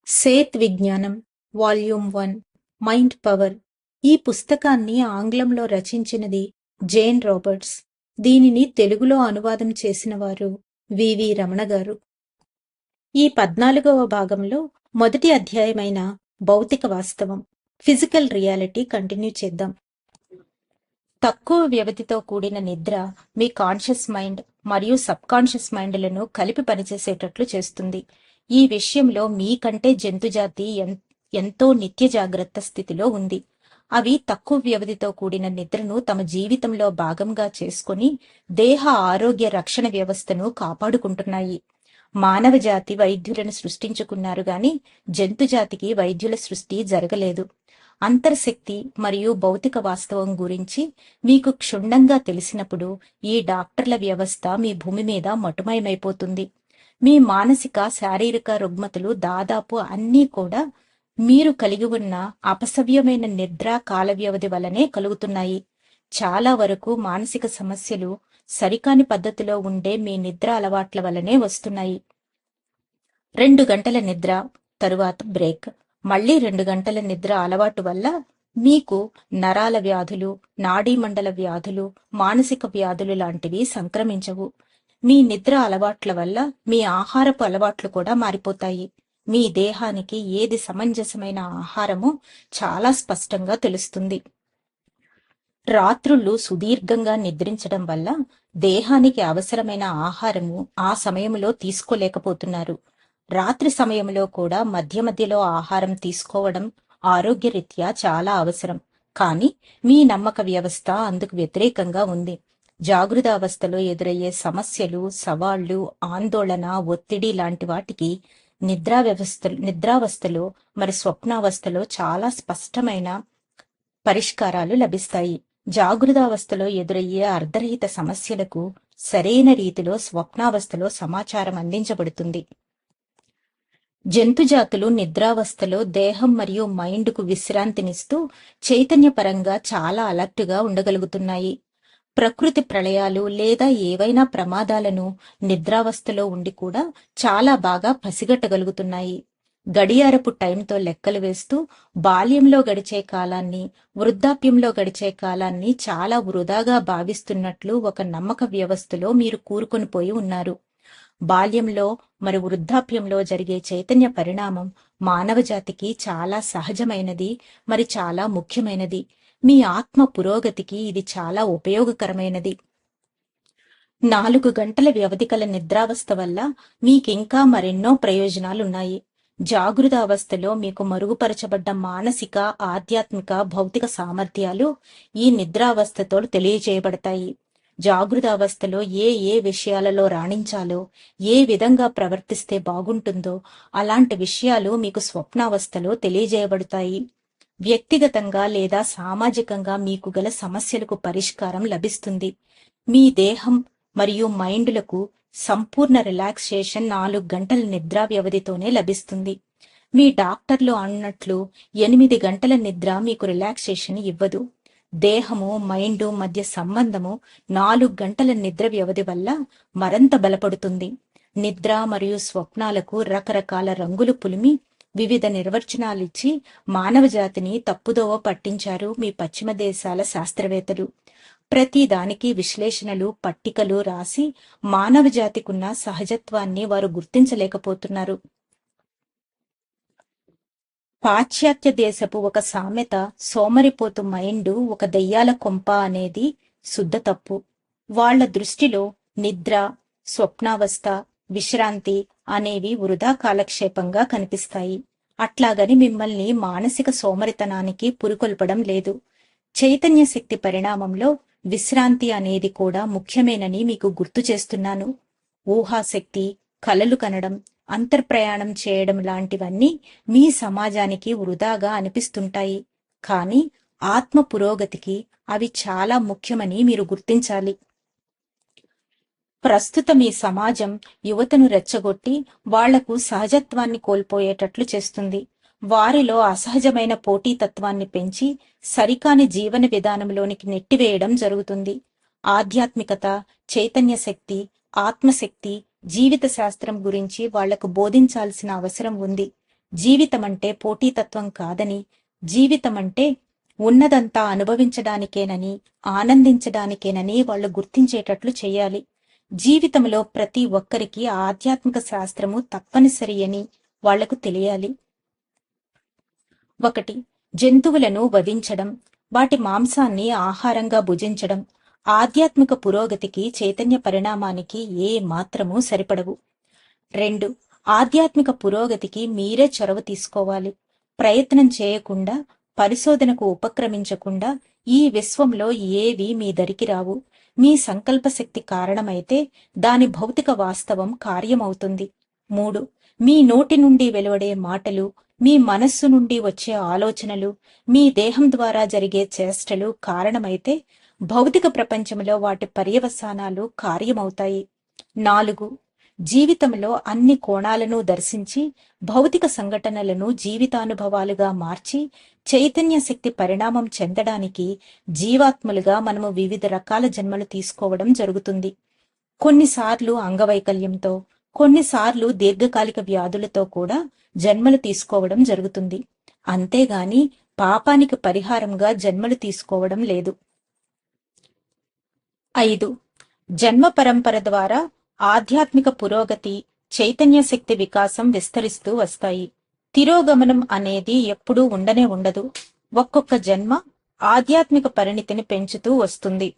Seth విజ్ఞానం volume 1 mind power. ఈ పుస్తకాన్ని ఆంగ్లంలో రచించినది జేన్ రాబర్ట్స్. దీనిని తెలుగులో అనువాదం చేసిన వారు వివి రమణ గారు. ఈ 14వ భాగంలో మొదటి అధ్యాయమైన భౌతిక వాస్తవం, ఫిజికల్ రియాలిటీ కంటిన్యూ చేద్దాం. తక్కువ వ్యవధితో కూడిన నిద్ర మీ కాన్షియస్ మైండ్ మరియు సబ్ కాన్షియస్ మైండ్లను కలిపి పనిచేసేటట్లు చేస్తుంది. ఈ విషయంలో మీకంటే జంతుజాతి ఎంతో నిత్య జాగ్రత్త స్థితిలో ఉంది. అవి తక్కువ వ్యవధితో కూడిన నిద్రను తమ జీవితంలో భాగంగా చేసుకుని దేహ ఆరోగ్య రక్షణ వ్యవస్థను కాపాడుకుంటున్నాయి. మానవ జాతి వైద్యులను సృష్టించుకున్నారు గాని జంతుజాతికి వైద్యుల సృష్టి జరగలేదు. అంతర్శక్తి మరియు భౌతిక వాస్తవం గురించి మీకు క్షుణ్ణంగా తెలిసినప్పుడు ఈ డాక్టర్ల వ్యవస్థ మీ భూమి మీద మటుమయమైపోతుంది. మీ మానసిక శారీరక రుగ్మతలు దాదాపు అన్నీ కూడా మీరు కలిగి ఉన్న అపసవ్యమైన నిద్ర కాల వ్యవధి వలనే కలుగుతున్నాయి. చాలా వరకు మానసిక సమస్యలు సరికాని పద్ధతిలో ఉండే మీ నిద్ర అలవాట్ల వలనే వస్తున్నాయి. 2 గంటల నిద్ర తరువాత బ్రేక్, మళ్లీ 2 గంటల నిద్ర అలవాటు వల్ల మీకు నరాల వ్యాధులు, నాడీమండల వ్యాధులు, మానసిక వ్యాధులు లాంటివి సంక్రమించవు. మీ నిద్ర అలవాట్ల వల్ల మీ ఆహారపు అలవాట్లు కూడా మారిపోతాయి. మీ దేహానికి ఏది సమంజసమైన ఆహారమో చాలా స్పష్టంగా తెలుస్తుంది. రాత్రుళ్ళు సుదీర్ఘంగా నిద్రించడం వల్ల దేహానికి అవసరమైన ఆహారము ఆ సమయంలో తీసుకోలేకపోతున్నారు. రాత్రి సమయంలో కూడా మధ్య మధ్యలో ఆహారం తీసుకోవడం ఆరోగ్యరీత్యా చాలా అవసరం. కానీ మీ నమ్మక వ్యవస్థ అందుకు వ్యతిరేకంగా ఉంది. జాగృత అవస్థలో ఎదురయ్యే సవాళ్లు, ఆందోళన, ఒత్తిడి లాంటి వాటికి నిద్రావస్థలో మరి స్వప్నావస్థలో చాలా స్పష్టమైన పరిష్కారాలు లభిస్తాయి. జాగృతావస్థలో ఎదురయ్యే అర్ధరహిత సమస్యలకు సరైన రీతిలో స్వప్నావస్థలో సమాచారం అందించబడుతుంది. జంతుజాతులు నిద్రావస్థలో దేహం మరియు మైండ్కు విశ్రాంతినిస్తూ చైతన్యపరంగా చాలా అలర్టుగా ఉండగలుగుతున్నాయి. ప్రకృతి ప్రళయాలు లేదా ఏవైనా ప్రమాదాలను నిద్రావస్థలో ఉండి కూడా చాలా బాగా పసిగట్టగలుగుతున్నాయి. గడియారపు టైంతో లెక్కలు వేస్తూ బాల్యంలో గడిచే కాలాన్ని, వృద్ధాప్యంలో గడిచే కాలాన్ని చాలా వృధాగా భావిస్తున్నట్లు ఒక నమ్మక వ్యవస్థలో మీరు కూరుకొని పోయి ఉన్నారు. బాల్యంలో మరి వృద్ధాప్యంలో జరిగే చైతన్య పరిణామం మానవ జాతికి చాలా సహజమైనది, మరి చాలా ముఖ్యమైనది. మీ ఆత్మ పురోగతికి ఇది చాలా ఉపయోగకరమైనది. 4 గంటల వ్యవధి కల నిద్రావస్థ వల్ల మీకింకా మరెన్నో ప్రయోజనాలున్నాయి. జాగృత అవస్థలో మీకు మరుగుపరచబడ్డ మానసిక, ఆధ్యాత్మిక, భౌతిక సామర్థ్యాలు ఈ నిద్రావస్థతో తెలియజేయబడతాయి. జాగృత అవస్థలో ఏ విషయాలలో రాణించాలో, ఏ విధంగా ప్రవర్తిస్తే బాగుంటుందో అలాంటి విషయాలు మీకు స్వప్నావస్థలో తెలియజేయబడతాయి. వ్యక్తిగతంగా లేదా సామాజికంగా మీకు గల సమస్యలకు పరిష్కారం లభిస్తుంది. మీ దేహం మరియు మైండ్లకు సంపూర్ణ రిలాక్సేషన్ 4 గంటల నిద్రా వ్యవధితోనే లభిస్తుంది. మీ డాక్టర్లు అన్నట్లు 8 గంటల నిద్ర మీకు రిలాక్సేషన్ ఇవ్వదు. దేహము మైండ్ మధ్య సంబంధము 4 గంటల నిద్ర వ్యవధి వల్ల మరింత బలపడుతుంది. నిద్ర మరియు స్వప్నాలకు రకరకాల రంగులు పులిమి వివిధ నిర్వచనాలిచ్చి మానవ జాతిని తప్పుదోవ పట్టించారు మీ పశ్చిమ దేశాల శాస్త్రవేత్తలు. ప్రతి దానికి విశ్లేషణలు, పట్టికలు రాసి మానవ జాతికున్న సహజత్వాన్ని వారు గుర్తించలేకపోతున్నారు. పాశ్చాత్య దేశపు ఒక సామెత సోమరిపోతు మైండు ఒక దెయ్యాల కొంప అనేది శుద్ధ తప్పు. వాళ్ల దృష్టిలో నిద్ర, స్వప్నావస్థ, విశ్రాంతి అనేవి వృధా కాలక్షేపంగా కనిపిస్తాయి. అట్లాగని మిమ్మల్ని మానసిక సోమరితనానికి పురికొల్పడం లేదు. చైతన్య శక్తి పరిణామంలో విశ్రాంతి అనేది కూడా ముఖ్యమేనని మీకు గుర్తు చేస్తున్నాను. ఊహాశక్తి, కలలు కనడం, అంతర్ప్రయాణం చేయడం లాంటివన్నీ మీ సమాజానికి వృధాగా అనిపిస్తుంటాయి. కానీ ఆత్మ పురోగతికి అవి చాలా ముఖ్యమని మీరు గుర్తించాలి. ప్రస్తుతం ఈ సమాజం యువతను రెచ్చగొట్టి వాళ్లకు సహజత్వాన్ని కోల్పోయేటట్లు చేస్తుంది. వారిలో అసహజమైన పోటీతత్వాన్ని పెంచి సరికాని జీవన విధానంలోనికి నెట్టివేయడం జరుగుతుంది. ఆధ్యాత్మికత, చైతన్య శక్తి, ఆత్మశక్తి, జీవిత శాస్త్రం గురించి వాళ్లకు బోధించాల్సిన అవసరం ఉంది. జీవితమంటే పోటీతత్వం కాదని, జీవితమంటే ఉన్నదంతా అనుభవించడానికేనని, ఆనందించడానికేనని వాళ్ళు గుర్తించేటట్లు చేయాలి. జీవితంలో ప్రతి ఒక్కరికి ఆధ్యాత్మిక శాస్త్రము తప్పనిసరి అని వాళ్లకు తెలియాలి. 1. జంతువులను వధించడం, వాటి మాంసాన్ని ఆహారంగా భుజించడం ఆధ్యాత్మిక పురోగతికి, చైతన్య పరిణామానికి ఏ మాత్రమూ సరిపడవు. 2. ఆధ్యాత్మిక పురోగతికి మీరే చొరవ తీసుకోవాలి. ప్రయత్నం చేయకుండా, పరిశోధనకు ఉపక్రమించకుండా ఈ విశ్వంలో ఏవి మీ దరికి రావు. మీ సంకల్ప శక్తి కారణమైతే దాని భౌతిక వాస్తవం కార్యమవుతుంది. 3. మీ నోటి నుండి వెలువడే మాటలు, మీ మనస్సు నుండి వచ్చే ఆలోచనలు, మీ దేహం ద్వారా జరిగే చేష్టలు కారణమైతే భౌతిక ప్రపంచంలో వాటి పర్యవసానాలు కార్యమవుతాయి. 4. జీవితంలో అన్ని కోణాలను దర్శించి భౌతిక సంఘటనలను జీవితానుభవాలుగా మార్చి చైతన్య శక్తి పరిణామం చెందడానికి జీవాత్మలుగా మనము వివిధ రకాల జన్మలు తీసుకోవడం జరుగుతుంది. కొన్నిసార్లు అంగవైకల్యంతో, కొన్నిసార్లు దీర్ఘకాలిక వ్యాధులతో కూడా జన్మలు తీసుకోవడం జరుగుతుంది. అంతేగాని పాపానికి పరిహారంగా జన్మలు తీసుకోవడం లేదు. 5. జన్మ పరంపర ద్వారా ఆధ్యాత్మిక పురోగతి, చైతన్య శక్తి వికాసం విస్తరిస్తూ వస్తాయి. తిరోగమనం అనేది ఎప్పుడూ ఉండనే ఉండదు. ఒక్కొక్క జన్మ ఆధ్యాత్మిక పరిణితిని పెంచుతూ వస్తుంది.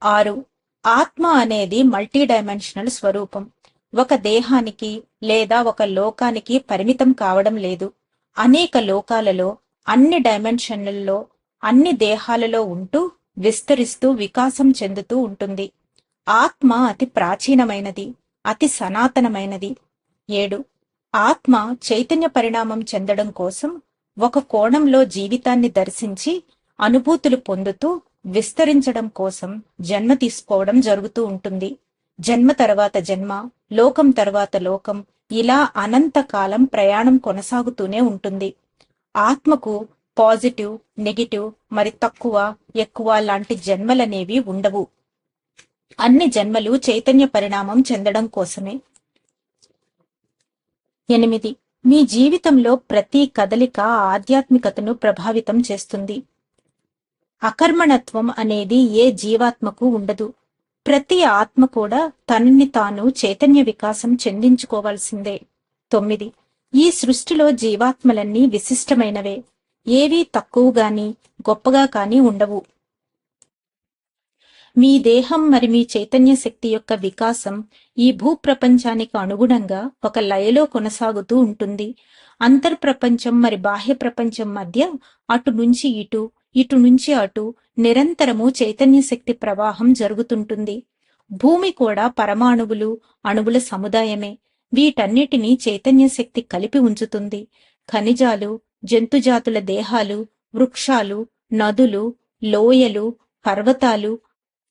6. ఆత్మ అనేది మల్టీ డైమెన్షనల్ స్వరూపం. ఒక దేహానికి లేదా ఒక లోకానికి పరిమితం కావడం లేదు. అనేక లోకాలలో, అన్ని డైమెన్షన్లలో, అన్ని దేహాలలో ఉంటూ విస్తరిస్తూ వికాసం చెందుతూ ఉంటుంది. ఆత్మ అతి ప్రాచీనమైనది, అతి సనాతనమైనది. 7. ఆత్మ చైతన్య పరిణామం చెందడం కోసం ఒక కోణంలో జీవితాన్ని దర్శించి అనుభూతులు పొందుతూ విస్తరించడం కోసం జన్మ తీసుకోవడం జరుగుతూ ఉంటుంది. జన్మ తర్వాత జన్మ, లోకం తర్వాత లోకం, ఇలా అనంతకాలం ప్రయాణం కొనసాగుతూనే ఉంటుంది. ఆత్మకు పాజిటివ్, నెగిటివ్, మరి తక్కువ, ఎక్కువ లాంటి జన్మలనేవి ఉండవు. అన్ని జన్మలు చైతన్య పరిణామం చెందడం కోసమే. 8. మీ జీవితంలో ప్రతి కదలిక ఆధ్యాత్మికతను ప్రభావితం చేస్తుంది. అకర్మణత్వం అనేది ఏ జీవాత్మకు ఉండదు. ప్రతి ఆత్మ కూడా తనని తాను చైతన్య వికాసం చెందించుకోవాల్సిందే. 9. ఈ సృష్టిలో జీవాత్మలన్నీ విశిష్టమైనవే. ఏవీ తక్కువగాని గొప్పగా కాని ఉండవు. మీ దేహం మరి మీ చైతన్య శక్తి యొక్క వికాసం ఈ భూప్రపంచానికి అనుగుణంగా ఒక లయలో కొనసాగుతూ ఉంటుంది. అంతర్ప్రపంచం మరి బాహ్య ప్రపంచం మధ్య అటు నుంచి ఇటు, ఇటు నుంచి అటు నిరంతరము చైతన్య శక్తి ప్రవాహం జరుగుతుంటుంది. భూమి కూడా పరమాణువులు, అణువుల సముదాయమే. వీటన్నిటినీ చైతన్య శక్తి కలిపి ఉంచుతుంది. ఖనిజాలు, జంతుజాతుల దేహాలు, వృక్షాలు, నదులు, లోయలు, పర్వతాలు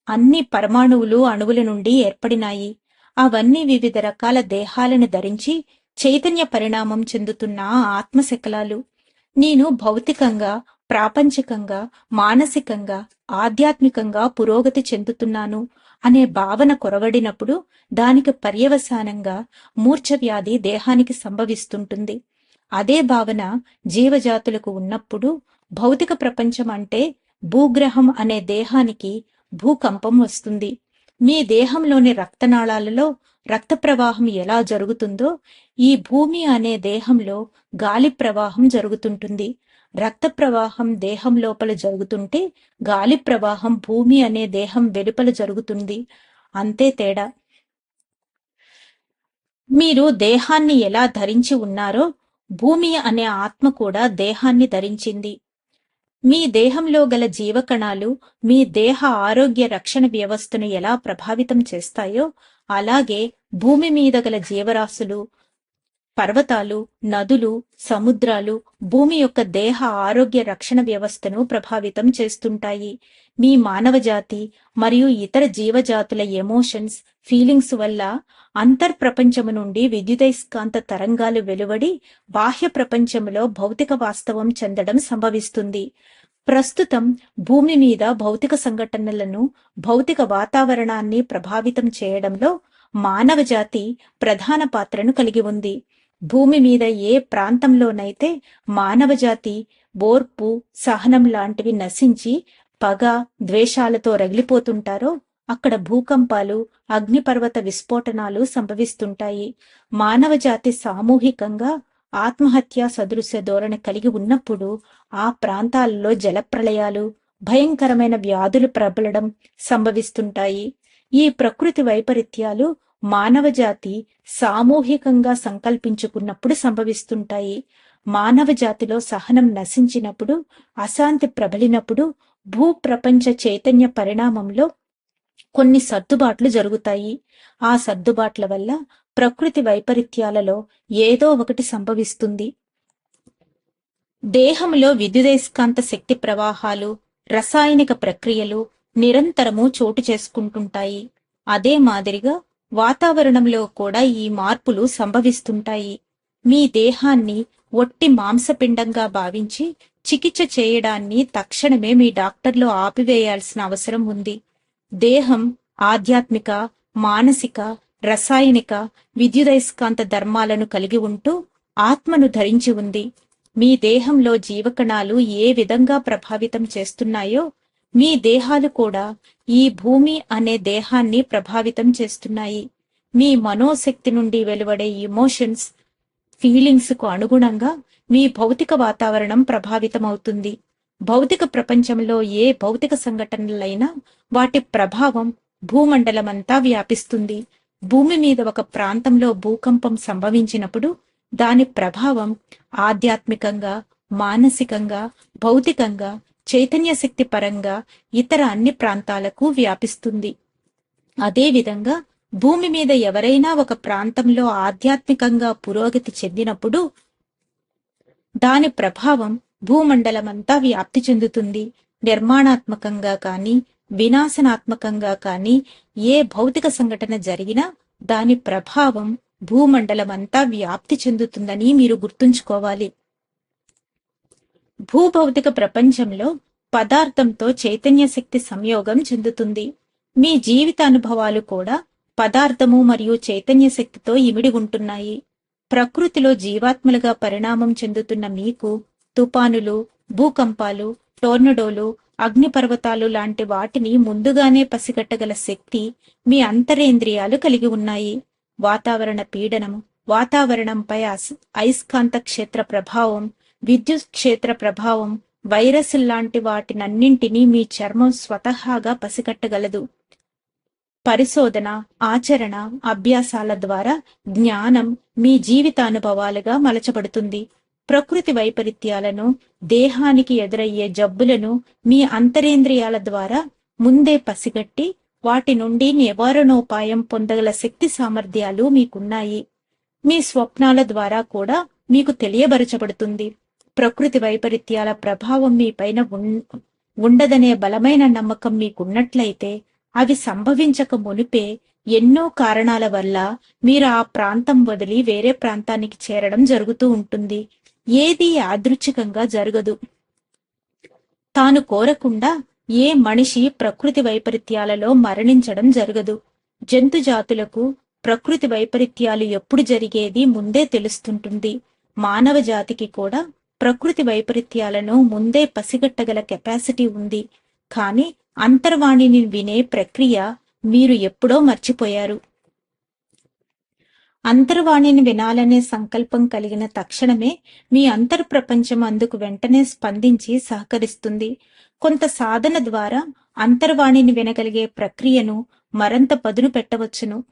అన్ని పరమాణువులు, అణువుల నుండి ఏర్పడినాయి. అవన్నీ వివిధ రకాల దేహాలను ధరించి చైతన్య పరిణామం చెందుతున్న ఆత్మశకలాలు. నేను భౌతికంగా, ప్రాపంచికంగా, మానసికంగా, ఆధ్యాత్మికంగా పురోగతి చెందుతున్నాను అనే భావన కొరవడినప్పుడు దానికి పర్యవసానంగా మూర్ఛవ్యాధి దేహానికి సంభవిస్తుంటుంది. అదే భావన జీవజాతులకు ఉన్నప్పుడు భౌతిక ప్రపంచం అంటే భూగ్రహం అనే దేహానికి భూకంపం వస్తుంది. మీ దేహంలోని రక్తనాళాలలో రక్త ప్రవాహం ఎలా జరుగుతుందో ఈ భూమి అనే దేహంలో గాలి ప్రవాహం జరుగుతుంటుంది. రక్త ప్రవాహం దేహం లోపల జరుగుతుంటే గాలి ప్రవాహం భూమి అనే దేహం వెలుపల జరుగుతుంది. అంతే తేడా. మీరు దేహాన్ని ఎలా ధరించి ఉన్నారో భూమి అనే ఆత్మ కూడా దేహాన్ని ధరించింది. మీ దేహంలో గల జీవకణాలు మీ దేహ ఆరోగ్య రక్షణ వ్యవస్థను ఎలా ప్రభావితం చేస్తాయో అలాగే భూమి మీద గల జీవరాశులు, పర్వతాలు, నదులు, సముద్రాలు భూమి యొక్క దేహ ఆరోగ్య రక్షణ వ్యవస్థను ప్రభావితం చేస్తుంటాయి. మీ మానవ జాతి మరియు ఇతర జీవజాతుల ఎమోషన్స్, ఫీలింగ్స్ వల్ల అంతర్ప్రపంచము నుండి విద్యుదయస్కాంత తరంగాలు వెలువడి బాహ్య ప్రపంచంలో భౌతిక వాస్తవం చెందడం సంభవిస్తుంది. ప్రస్తుతం భూమి మీద భౌతిక సంఘటనలను, భౌతిక వాతావరణాన్ని ప్రభావితం చేయడంలో మానవ జాతి ప్రధాన పాత్రను కలిగి ఉంది. భూమి మీద ఏ ప్రాంతంలోనైతే మానవజాతి ఓర్పు, సహనం లాంటివి నశించి పగ, ద్వేషాలతో రగిలిపోతుంటారో అక్కడ భూకంపాలు, అగ్నిపర్వత విస్ఫోటనాలు సంభవిస్తుంటాయి. మానవజాతి సామూహికంగా ఆత్మహత్యా సదృశ్య ధోరణి కలిగి ఉన్నప్పుడు ఆ ప్రాంతాలలో జలప్రళయాలు, భయంకరమైన వ్యాధులు ప్రబలడం సంభవిస్తుంటాయి. ఈ ప్రకృతి వైపరీత్యాలు మానవజాతి సామూహికంగా సంకల్పించుకున్నప్పుడు సంభవిస్తుంటాయి. మానవ జాతిలో సహనం నశించినప్పుడు, అశాంతి ప్రబలినప్పుడు భూప్రపంచ చైతన్య పరిణామంలో కొన్ని సర్దుబాట్లు జరుగుతాయి. ఆ సర్దుబాట్ల వల్ల ప్రకృతి వైపరీత్యాలలో ఏదో ఒకటి సంభవిస్తుంది. దేహంలో విద్యుదయస్కాంత శక్తి ప్రవాహాలు, రసాయనిక ప్రక్రియలు నిరంతరము చోటు చేసుకుంటుంటాయి. అదే మాదిరిగా వాతావరణంలో కూడా ఈ మార్పులు సంభవిస్తుంటాయి. మీ దేహాన్ని ఒట్టి మాంసపిండంగా భావించి చికిత్స చేయడాన్ని తక్షణమే మీ డాక్టర్లు ఆపివేయాల్సిన అవసరం ఉంది. దేహం ఆధ్యాత్మిక, మానసిక, రసాయనిక, విద్యుదయస్కాంత ధర్మాలను కలిగి ఉంటూ ఆత్మను ధరించి ఉంది. మీ దేహంలో జీవకణాలు ఏ విధంగా ప్రభావితం చేస్తున్నాయో మీ దేహాలు కూడా ఈ భూమి అనే దేహాన్ని ప్రభావితం చేస్తున్నాయి. మీ మనోశక్తి నుండి వెలువడే ఇమోషన్స్, ఫీలింగ్స్ కు అనుగుణంగా మీ భౌతిక వాతావరణం ప్రభావితమవుతుంది. భౌతిక ప్రపంచంలో ఏ భౌతిక సంఘటనలైనా వాటి ప్రభావం భూమండలమంతా వ్యాపిస్తుంది. భూమి మీద ఒక ప్రాంతంలో భూకంపం సంభవించినప్పుడు దాని ప్రభావం ఆధ్యాత్మికంగా, మానసికంగా, భౌతికంగా, చైతన్య శక్తి పరంగా ఇతర అన్ని ప్రాంతాలకు వ్యాపిస్తుంది. అదేవిధంగా భూమి మీద ఎవరైనా ఒక ప్రాంతంలో ఆధ్యాత్మికంగా పురోగతి చెందినప్పుడు దాని ప్రభావం భూమండలమంతా వ్యాప్తి చెందుతుంది. నిర్మాణాత్మకంగా కానీ, వినాశనాత్మకంగా కానీ ఏ భౌతిక సంఘటన జరిగినా దాని ప్రభావం భూమండలమంతా వ్యాప్తి చెందుతుందని మీరు గుర్తుంచుకోవాలి. భూభౌతిక ప్రపంచంలో పదార్థంతో చైతన్య శక్తి సంయోగం చెందుతుంది. మీ జీవిత అనుభవాలు కూడా పదార్థము మరియు చైతన్య శక్తితో ఇమిడి ఉంటున్నాయి. ప్రకృతిలో జీవాత్మలుగా పరిణామం చెందుతున్న మీకు తుపానులు, భూకంపాలు, టోర్నడోలు, అగ్నిపర్వతాలు లాంటి వాటిని ముందుగానే పసిగట్టగల శక్తి మీ అంతరేంద్రియాలు కలిగి ఉన్నాయి. వాతావరణ పీడనం, వాతావరణంపై అయస్కాంత క్షేత్ర ప్రభావం, విద్యుత్ క్షేత్ర ప్రభావం, వైరస్ లాంటి వాటినన్నింటినీ మీ చర్మం స్వతహాగా పసిగట్టగలదు. పరిశోధన, ఆచరణ, అభ్యాసాల ద్వారా జ్ఞానం మీ జీవితానుభవాలుగా మలచబడుతుంది. ప్రకృతి వైపరీత్యాలను, దేహానికి ఎదురయ్యే జబ్బులను మీ అంతరేంద్రియాల ద్వారా ముందే పసిగట్టి వాటి నుండి నివారణోపాయం పొందగల శక్తి సామర్థ్యాలు మీకున్నాయి. మీ స్వప్నాల ద్వారా కూడా మీకు తెలియబరచబడుతుంది. ప్రకృతి వైపరీత్యాల ప్రభావం మీ పైన ఉండదనే బలమైన నమ్మకం మీకున్నట్లయితే అవి సంభవించక మునిపే ఎన్నో కారణాల వల్ల మీరు ఆ ప్రాంతం వదిలి వేరే ప్రాంతానికి చేరడం జరుగుతూ ఉంటుంది. ఏది యాదృచ్ఛికంగా జరగదు. తాను కోరకుండా ఏ మనిషి ప్రకృతి వైపరీత్యాలలో మరణించడం జరగదు. జంతు జాతులకు ప్రకృతి వైపరీత్యాలు ఎప్పుడు జరిగేది ముందే తెలుస్తుంటుంది. మానవ జాతికి కూడా ప్రకృతి వైపరీత్యాలను ముందే పసిగట్టగల కెపాసిటీ ఉంది. కానీ అంతర్వాణిని వినే ప్రక్రియ మీరు ఎప్పుడో మర్చిపోయారు. అంతర్వాణిని వినాలనే సంకల్పం కలిగిన తక్షణమే మీ అంతర్ప్రపంచం అందుకు వెంటనే స్పందించి సహకరిస్తుంది. కొంత సాధన ద్వారా అంతర్వాణిని వినగలిగే ప్రక్రియను మరింత పదును పెట్టవచ్చును.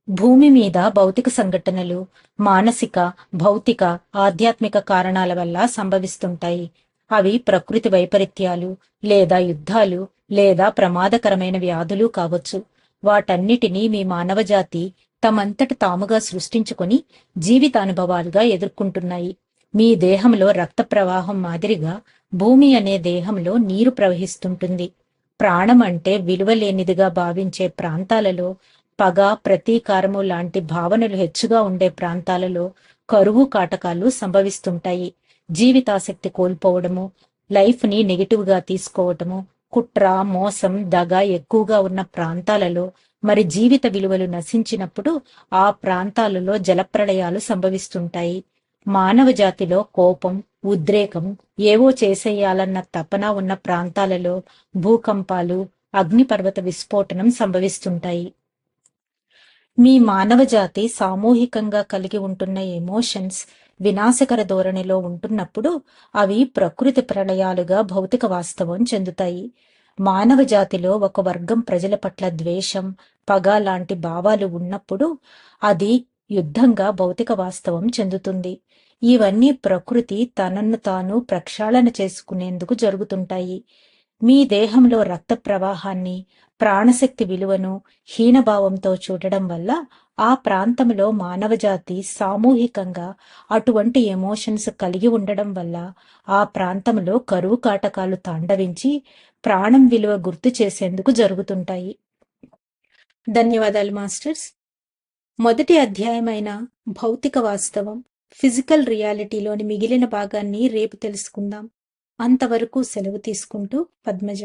భూమి మీద భౌతిక సంఘటనలు మానసిక, భౌతిక, ఆధ్యాత్మిక కారణాల వల్ల సంభవిస్తుంటాయి. అవి ప్రకృతి వైపరీత్యాలు లేదా యుద్ధాలు లేదా ప్రమాదకరమైన వ్యాధులు కావచ్చు. వాటన్నిటినీ మీ మానవజాతి తమంతట తాముగా సృష్టించుకొని జీవితానుభవాలుగా ఎదుర్కొంటున్నాయి. మీ దేహంలో రక్త ప్రవాహం మాదిరిగా భూమి అనే దేహంలో నీరు ప్రవహిస్తుంటుంది. ప్రాణం అంటే విలువలేనిదిగా భావించే ప్రాంతాలలో, పగ, ప్రతీకారము లాంటి భావనలు హెచ్చుగా ఉండే ప్రాంతాలలో కరువు కాటకాలు సంభవిస్తుంటాయి. జీవితాసక్తి కోల్పోవడము, లైఫ్ ని నెగిటివ్ గా తీసుకోవటము, కుట్ర, మోసం, దగ ఎక్కువగా ఉన్న ప్రాంతాలలో మరి జీవిత విలువలు నశించినప్పుడు ఆ ప్రాంతాలలో జలప్రళయాలు సంభవిస్తుంటాయి. మానవ జాతిలో కోపం, ఉద్రేకం, ఏవో చేసేయాలన్న తపన ఉన్న ప్రాంతాలలో భూకంపాలు, అగ్నిపర్వత విస్ఫోటనం సంభవిస్తుంటాయి. మీ మానవ జాతి సామూహికంగా కలిగి ఉంటున్న ఎమోషన్స్ వినాశకర ధోరణిలో ఉంటున్నప్పుడు అవి ప్రకృతి ప్రళయాలుగా భౌతిక వాస్తవం చెందుతాయి. మానవ జాతిలో ఒక వర్గం ప్రజల పట్ల ద్వేషం, పగ లాంటి భావాలు ఉన్నప్పుడు అది యుద్ధంగా భౌతిక వాస్తవం చెందుతుంది. ఇవన్నీ ప్రకృతి తనను తాను ప్రక్షాళన చేసుకునేందుకు జరుగుతుంటాయి. మీ దేహంలో రక్త ప్రవాహాన్ని, ప్రాణశక్తి విలువను హీనభావంతో చూడడం వల్ల ఆ ప్రాంతంలో మానవజాతి సామూహికంగా అటువంటి ఎమోషన్స్ కలిగి ఉండడం వల్ల ఆ ప్రాంతంలో కరువు కాటకాలు తాండవించి ప్రాణం విలువ గుర్తు చేసేందుకు జరుగుతుంటాయి. ధన్యవాదాలు మాస్టర్స్. మొదటి అధ్యాయమైన భౌతిక వాస్తవం, ఫిజికల్ రియాలిటీలోని మిగిలిన భాగాన్ని రేపు తెలుసుకుందాం. అంతవరకు సెలవు తీసుకుంటూ పద్మజ.